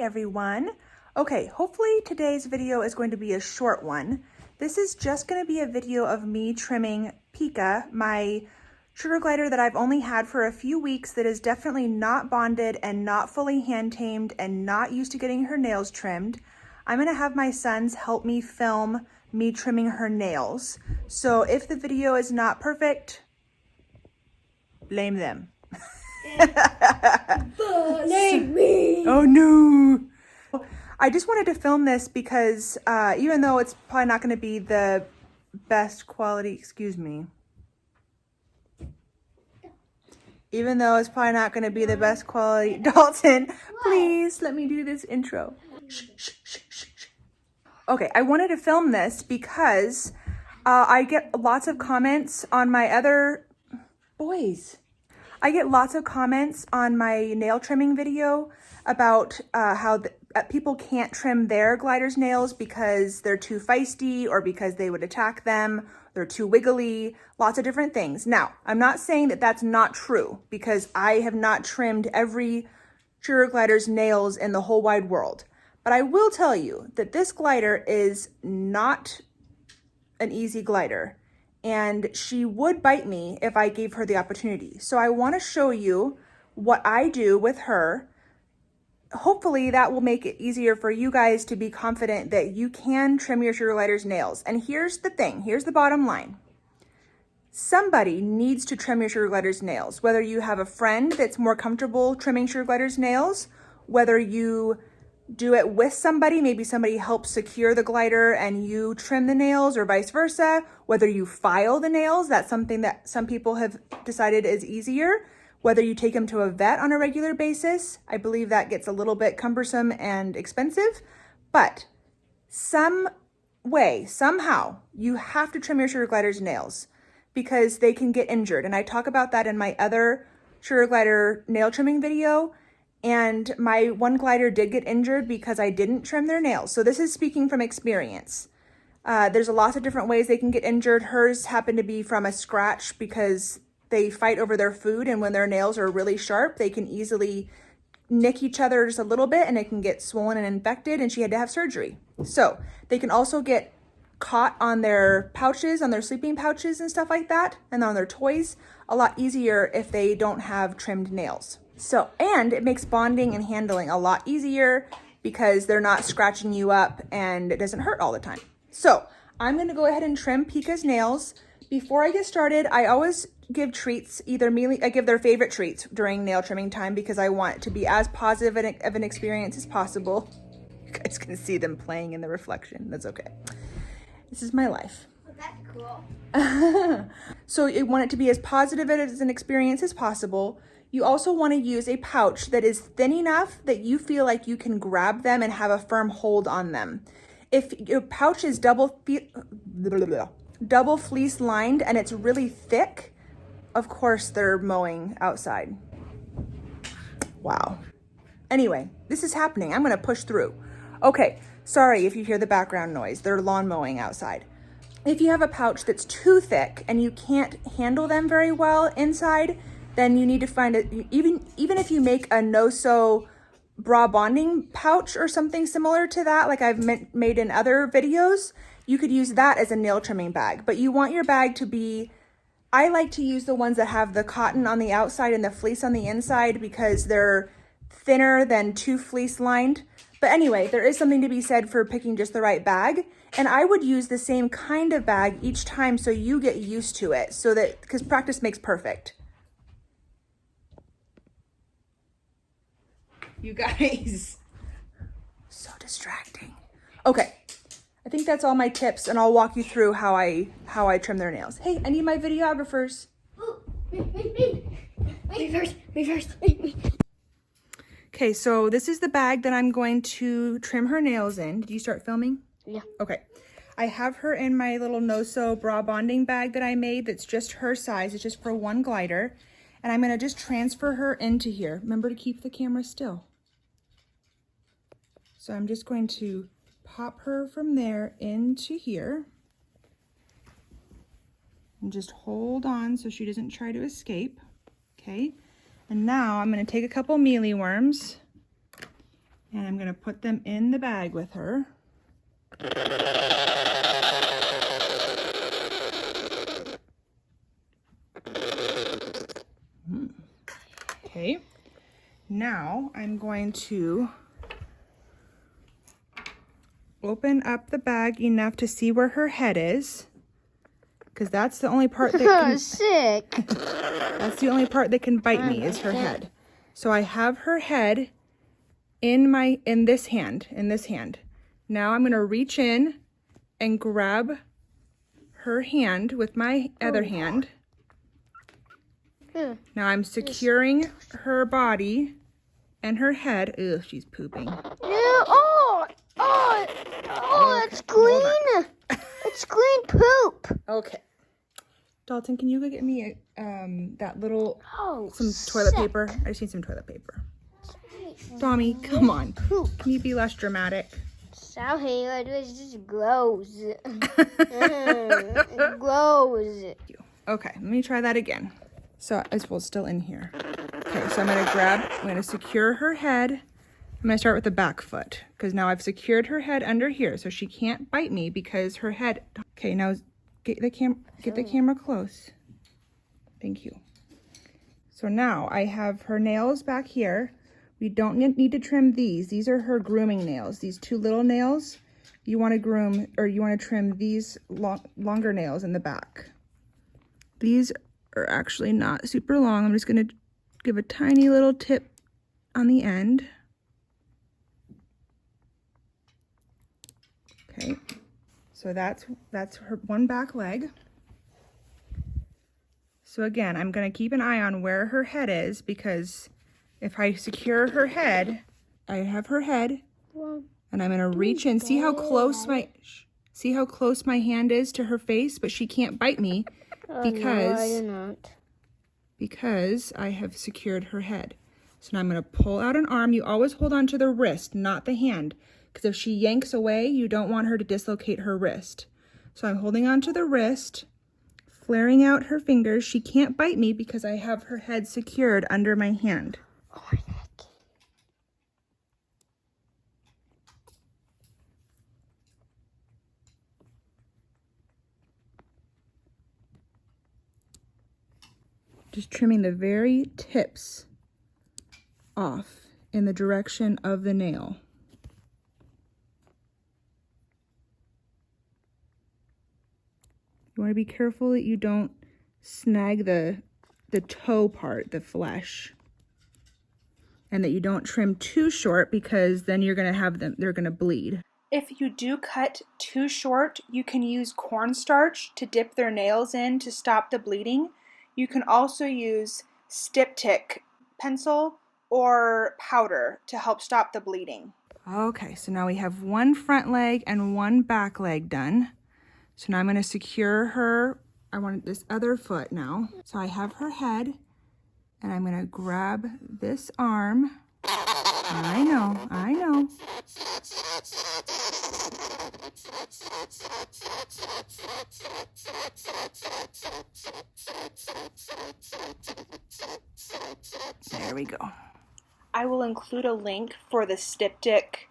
everyone. Okay, hopefully today's video is going to be a short one. This is just going to be a video of me trimming Pika, my sugar glider that I've only had for a few weeks, that is definitely not bonded and not fully hand tamed and not used to getting her nails trimmed. I'm going to have my sons help me film me trimming her nails. So if the video is not perfect, blame them. Blame me. Oh no. I just wanted to film this because even though it's probably not going to be the best quality, even though it's probably not going to be the best quality, Dalton, please let me do this intro. Shh, shh, shh, shh, shh. Okay, I wanted to film this because I get lots of comments on my other boys. I get lots of comments on my nail trimming video about how people can't trim their glider's nails because they're too feisty or because they would attack them. They're too wiggly, lots of different things. Now, I'm not saying that that's not true because I have not trimmed every sugar glider's nails in the whole wide world. But I will tell you that this glider is not an easy glider. And she would bite me if I gave her the opportunity. So I want to show you what I do with her. Hopefully that will make it easier for you guys to be confident that you can trim your sugar glider's nails. And here's the thing, here's the bottom line. Somebody needs to trim your sugar glider's nails. Whether you have a friend that's more comfortable trimming sugar glider's nails, whether you do it with somebody, maybe somebody helps secure the glider and you trim the nails, or vice versa, whether you file the nails, that's something that some people have decided is easier, whether you take them to a vet on a regular basis. I believe that gets a little bit cumbersome and expensive, but some way, somehow, you have to trim your sugar glider's nails because they can get injured. And I talk about that in my other sugar glider nail trimming video. And my one glider did get injured because I didn't trim their nails. So this is speaking from experience. There's a lot of different ways they can get injured. Hers happened to be from a scratch because they fight over their food, and when their nails are really sharp, they can easily nick each other just a little bit and it can get swollen and infected, and she had to have surgery. So they can also get caught on their pouches, on their sleeping pouches and stuff like that, and on their toys a lot easier if they don't have trimmed nails. So, and it makes bonding and handling a lot easier because they're not scratching you up and it doesn't hurt all the time. So I'm going to go ahead and trim Pika's nails. Before I get started, I always give treats, I give their favorite treats during nail trimming time because I want it to be as positive of an experience as possible. You guys can see them playing in the reflection. That's okay. This is my life. Oh, that's cool. So you want it to be as positive as an experience as possible. You also want to use a pouch that is thin enough that you feel like you can grab them and have a firm hold on them. If your pouch is double fleece lined and it's really thick, of course they're mowing outside. Wow. Anyway, this is happening. I'm going to push through. Okay, sorry if you hear the background noise. They're lawn mowing outside. If you have a pouch that's too thick and you can't handle them very well inside, then you need to find it. Even if you make a no-sew bra bonding pouch or something similar to that, like I've made in other videos, you could use that as a nail trimming bag. But you want your bag to be, I like to use the ones that have the cotton on the outside and the fleece on the inside because they're thinner than too fleece lined. But anyway, there is something to be said for picking just the right bag. And I would use the same kind of bag each time so you get used to it, so that, because practice makes perfect. You guys, so distracting. Okay, I think that's all my tips, and I'll walk you through how I trim their nails. Hey, I need my videographers. Ooh, me first. Okay, so this is the bag that I'm going to trim her nails in. Did you start filming? Yeah. Okay. I have her in my little no-sew bra bonding bag that I made that's just her size. It's just for one glider. And I'm going to just transfer her into here. Remember to keep the camera still. So I'm just going to pop her from there into here. And just hold on so she doesn't try to escape. Okay. And now I'm going to take a couple mealy worms And I'm gonna put them in the bag with her. Okay, now I'm going to open up the bag enough to see where her head is, because that's the only part that can, Sick. that's the only part that can bite me is her head. So I have her head in this hand. Now I'm gonna reach in and grab her hand with my other hand. Now I'm securing her body and her head. Ugh, she's pooping. Oh, it's green. It's green poop. Okay. Dalton, can you go get me that little, Oh, some toilet paper? I just need some toilet paper. Tommy, come on. Poop. Can you be less dramatic? Sorry, it was just gross. Gross. Okay, let me try that again. So, it's still in here. Okay, so I'm gonna secure her head. I'm gonna start with the back foot, because now I've secured her head under here, so she can't bite me because her head. Okay, now get the camera close. Thank you. So now I have her nails back here. We don't need to trim these. These are her grooming nails. These two little nails, you want to groom, or you want to trim these longer nails in the back. These are actually not super long. I'm just going to give a tiny little tip on the end. Okay, so that's her one back leg. So again, I'm going to keep an eye on where her head is, because if I secure her head, I have her head, and I'm going to reach in. See how close my hand is to her face, but she can't bite me because I have secured her head. So now I'm going to pull out an arm. You always hold on to the wrist, not the hand, because if she yanks away, you don't want her to dislocate her wrist. So I'm holding on to the wrist, flaring out her fingers. She can't bite me because I have her head secured under my hand. Oh my neck. Just trimming the very tips off in the direction of the nail. You want to be careful that you don't snag the toe part, the flesh. And that you don't trim too short, because then you're going to have them, they're going to bleed. If you do cut too short, you can use cornstarch to dip their nails in to stop the bleeding. You can also use Styptic pencil or powder to help stop the bleeding. Okay, so now we have one front leg and one back leg done. So now I'm going to secure her. I want this other foot now. So I have her head, and I'm going to grab this arm. I know. There we go. I will include a link for the Styptic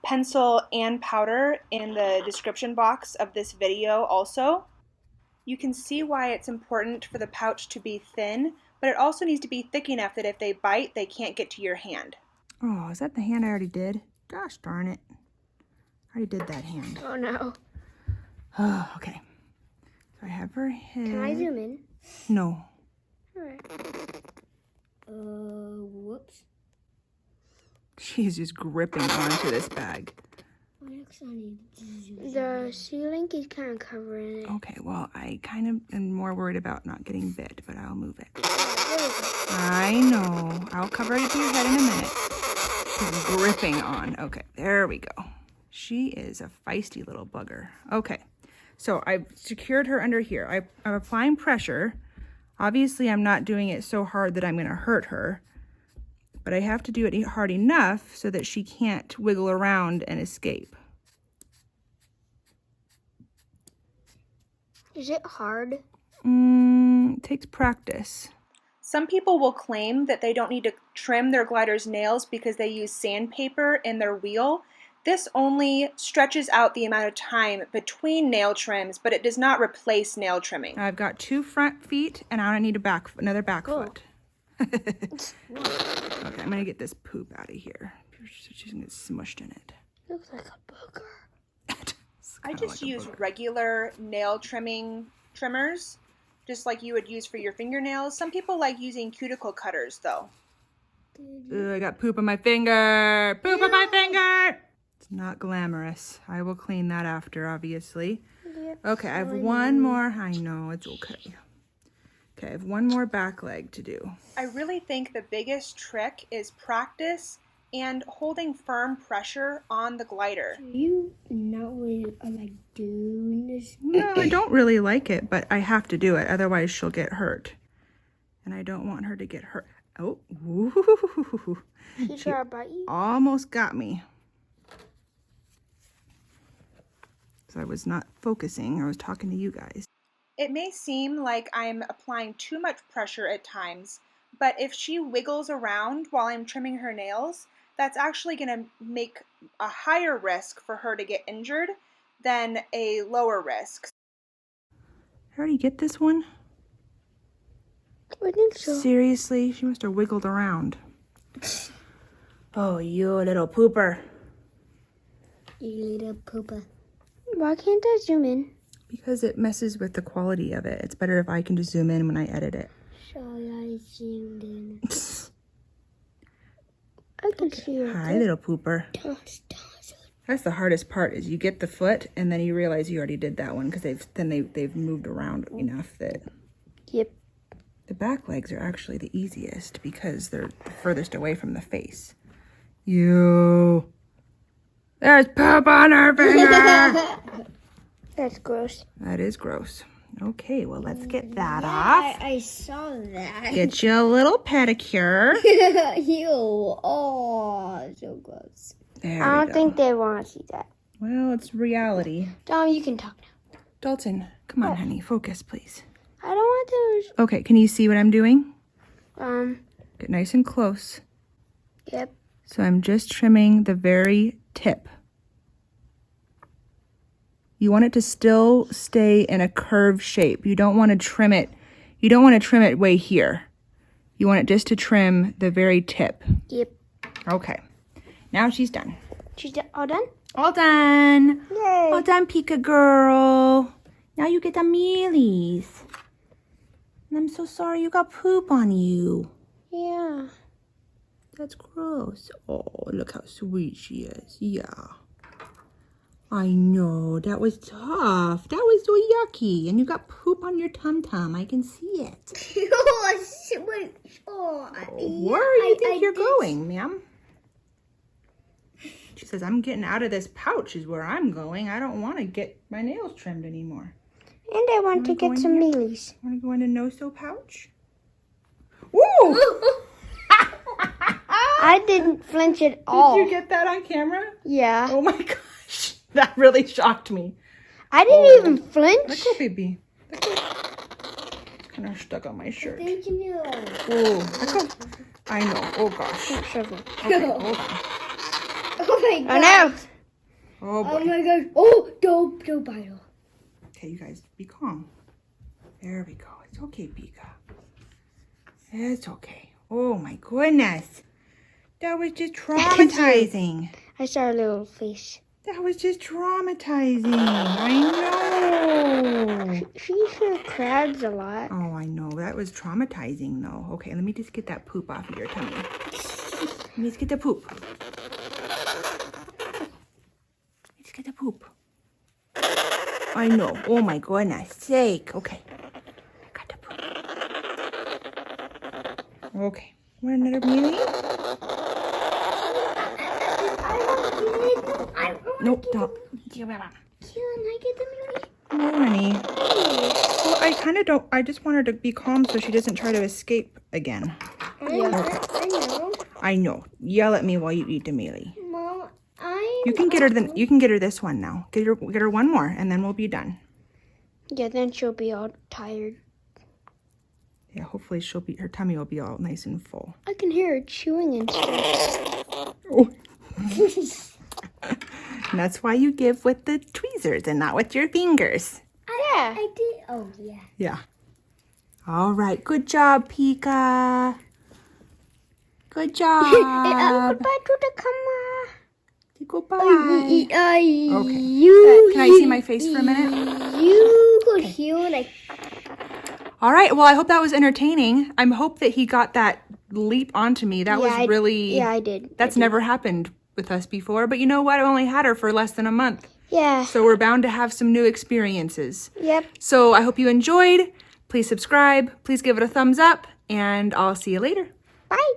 pencil and powder in the description box of this video also. You can see why it's important for the pouch to be thin, but it also needs to be thick enough that if they bite, they can't get to your hand. Oh, is that the hand I already did? Gosh darn it. I already did that hand. Oh no. Oh, okay. So I have her head. Can I zoom in? No. Alright. Whoops. She's just gripping onto this bag. The ceiling is kind of covering it. Okay, well, I kind of am more worried about not getting bit, but I'll move it. I know. I'll cover it to your head in a minute. She's gripping on. Okay, there we go. She is a feisty little bugger. Okay, so I've secured her under here. I'm applying pressure. Obviously, I'm not doing it so hard that I'm going to hurt her, but I have to do it hard enough so that she can't wiggle around and escape. Is it hard? It takes practice. Some people will claim that they don't need to trim their glider's nails because they use sandpaper in their wheel. This only stretches out the amount of time between nail trims, but it does not replace nail trimming. I've got 2 front feet and I need another back foot. Okay, I'm gonna get this poop out of here. She's gonna get smushed in it. Looks like a booger. I just use regular nail trimmers, just like you would use for your fingernails. Some people like using cuticle cutters though. Ooh, I got poop on my finger. Poop on my finger. It's not glamorous. I will clean that after, obviously. Okay, I have one more. I know, it's okay. Okay, I have one more back leg to do. I really think the biggest trick is practice and holding firm pressure on the glider. You not really like doing this? No, I don't really like it, but I have to do it. Otherwise, she'll get hurt. And I don't want her to get hurt. Oh, ooh. She bite you? Almost got me. So I was not focusing. I was talking to you guys. It may seem like I'm applying too much pressure at times, but if she wiggles around while I'm trimming her nails, that's actually going to make a higher risk for her to get injured than a lower risk. I already get this one? I think so. Seriously? She must have wiggled around. Oh, you little pooper. You little pooper. Why can't I zoom in? Because it messes with the quality of it. It's better if I can just zoom in when I edit it. So I zoomed in. I can see it. Hi, little pooper. That's the hardest part, is you get the foot and then you realize you already did that one because they've moved around enough that. Yep. The back legs are actually the easiest because they're the furthest away from the face. There's poop on her finger. That's gross. That is gross. Okay, well, let's get that off. I saw that. Get you a little pedicure. Ew. Oh, so gross. There I we don't go. think they want to see that. Well, it's reality. Dom, you can talk now. Dalton, come on, honey. Focus, please. I don't want to. Okay, can you see what I'm doing? Get Get nice and close. Yep. So I'm just trimming the very tip. You want it to still stay in a curved shape. You don't want to trim it. You don't want to trim it way here. You want it just to trim the very tip. Yep. Okay. Now she's done. She's all done? All done. Yay. All done, Pika girl. Now you get the mealies. And I'm so sorry you got poop on you. Yeah. That's gross. Oh, look how sweet she is. Yeah. I know, that was tough. That was so yucky. And you got poop on your tum-tum. I can see it. Where do you think you're going, ma'am? She says, I'm getting out of this pouch is where I'm going. I don't want to get my nails trimmed anymore. And I want to get some mealies. Want to go in a no-sew pouch? Woo! I didn't flinch at all. Did you get that on camera? Yeah. Oh my gosh. That really shocked me. I didn't even flinch. Let go, baby. Let go. It's kind of stuck on my shirt. Thank you. Oh, let go. I know. Oh gosh. Okay, hold on. Oh my god. Oh no. Oh boy. Oh my god. Oh, don't bite her. Okay, you guys, be calm. There we go. It's okay, Pika. It's okay. Oh my goodness. That was just traumatizing. I saw her little face. That was just traumatizing. I know. She crabs a lot. Oh, I know. That was traumatizing, though. Okay, let me just get that poop off of your tummy. Let me just get the poop. Let's get the poop. I know. Oh, my goodness sake. Okay. I got the poop. Okay. Want another mealie? Nope, stop. Can I get the mealie? No, honey. Well, I kind of don't. I just want her to be calm so she doesn't try to escape again. Yeah, I know. I know. Yell at me while you eat the mealie. Mom, You can get her. You can get her this one now. Get her one more, and then we'll be done. Yeah, then she'll be all tired. Yeah, hopefully her tummy will be all nice and full. I can hear her chewing and stuff. Oh. And that's why you give with the tweezers and not with your fingers. Yeah. I did. Oh, yeah. Yeah. All right. Good job, Pika. Good job. Goodbye to the camera. Goodbye. Okay. Can I see my face for a minute? You could hear like. All right. Well, I hope that was entertaining. I hope that he got that leap onto me. That was really... Yeah, I did. That's never happened with us before. But you know what? I only had her for less than a month. Yeah. So we're bound to have some new experiences. Yep. So I hope you enjoyed. Please subscribe. Please give it a thumbs up. And I'll see you later. Bye.